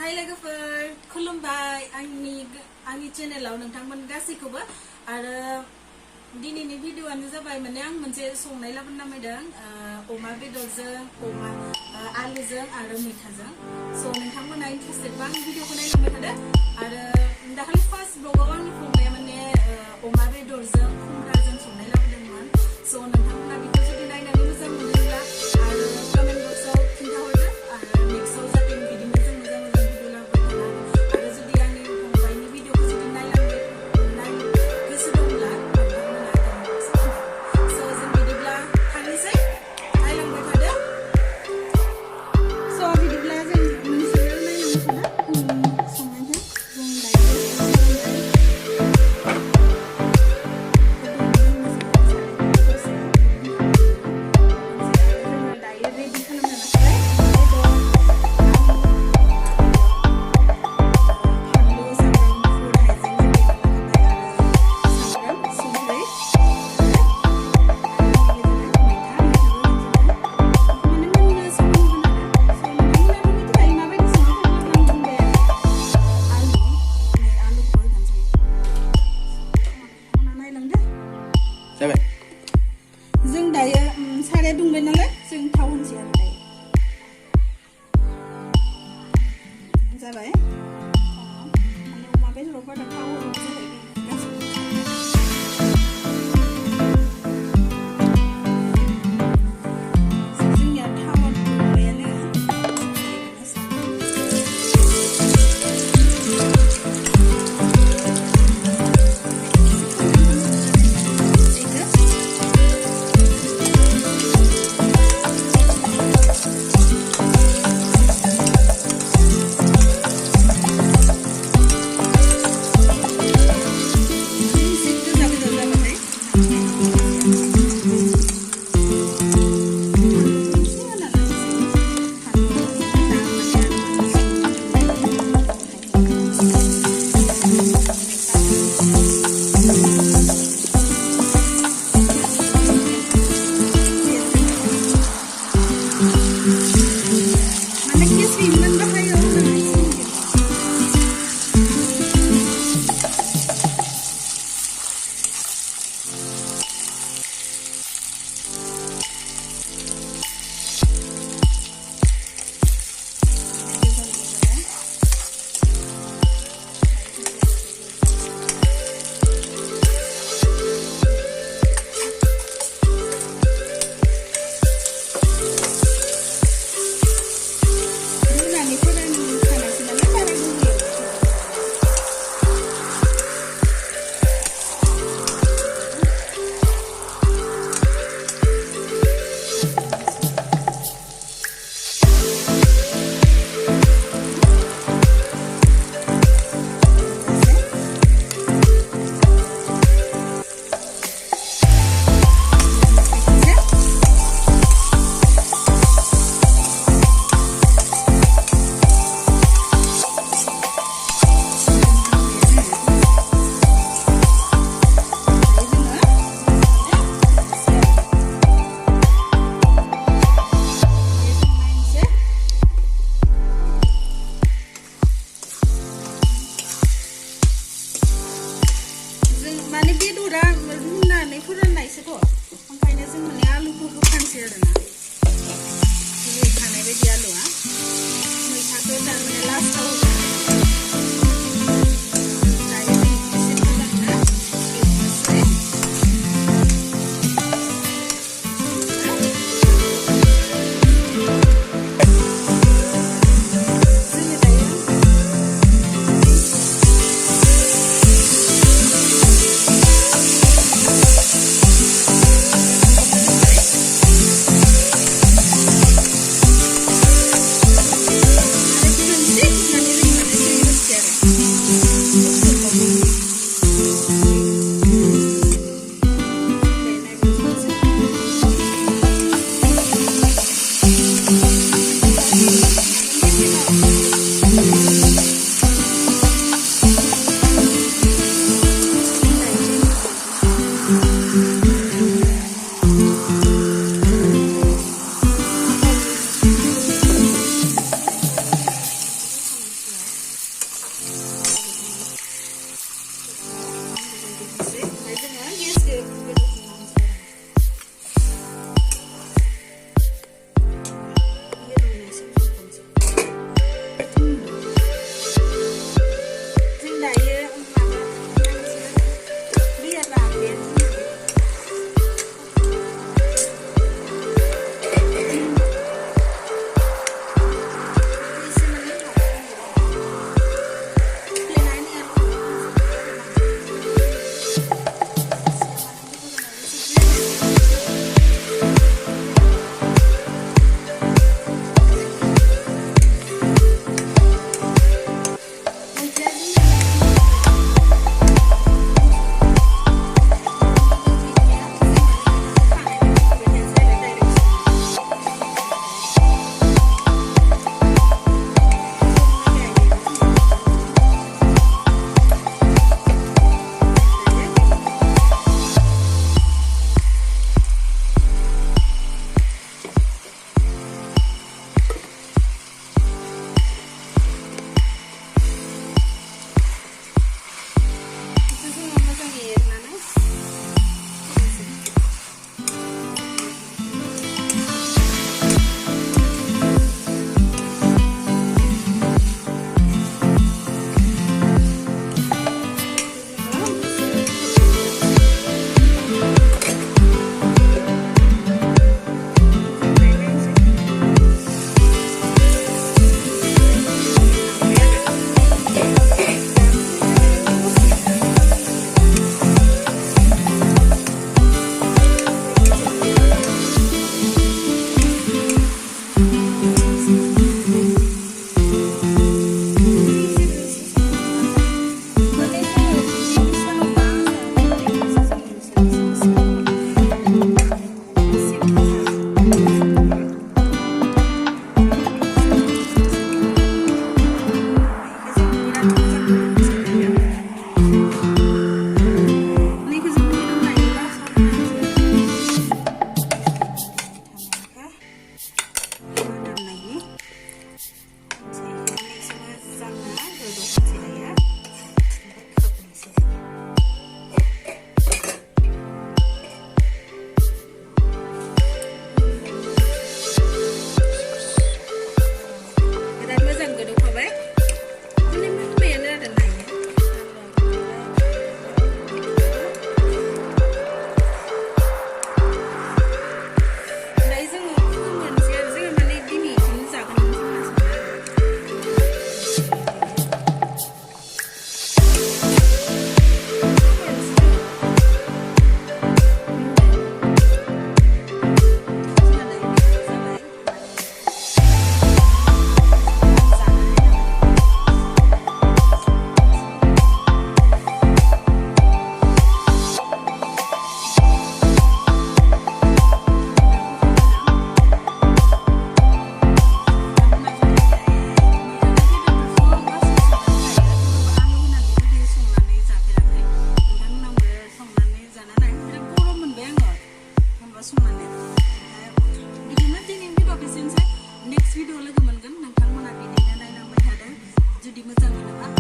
हाय लोगोफोर खुलुमबाय आंनि चेनेलाव नोंथांमोन गासैखौबो आरो दिनैनि भिडिअआनो जाबाय माने आं मोनसे संनाय लाबोनो नामायदों अमा बेदरजों आलुजों आरो मैथाजों सो नोंथांमोना इन्टारेस्टेडबा आं भिडिअखौ नायलांबाय थादो आरो दाखालि फार्स्ट ब्लगाव आंनि फंबाया माने अमा बेदरजों खुमब्राजों संनाय लाबोदोंमोन सो नोंथांमोना बेखौ जुदि नायनानै मोजां मोनोब्ला आरो कमेन्ट बक्सआव खिन्थाहरदो आरो नेक्स्टआव जाहाथे बिदिनो जों मोजां भिडिअ लाबोबाय थानो आरो जुदि आंनि फंबायनि भिडिअखौ जुदि नायनो गोसो दंब्ला नोंथांमोना सो जों बिदिब्ला थांनोसै नायलांबाय थादो सो बिदिब्ला जों नोंसोरो नायलांबाय थादो संनायखौ जों दायो रेडि खालामनो लाखाबाय फानलु सामब्राम गुफुर हाइजें सामब्राम संख्रि जों दायो साराया दुंबाय नालाय जों थाव होनसै आरो दायो जाबाय माने अमा बेदराव बारा थाव होनाय जाबाय जोंनिया थावा दुंबायानो माने बेदरा रुनानै फोराननायसोथ' ओंखायनो जों माने आलुखौ होखानोसै आरोना रुखानाय बायदि आलुआ मैथाखौ दाननाय लास्टाव दायो एसे मोजांनो एवनोसै जोङो दायो लोगो मोनगोन नोंथांमोना बिदिनो नायलांबाय थादों जुदि मोजां मोनोबा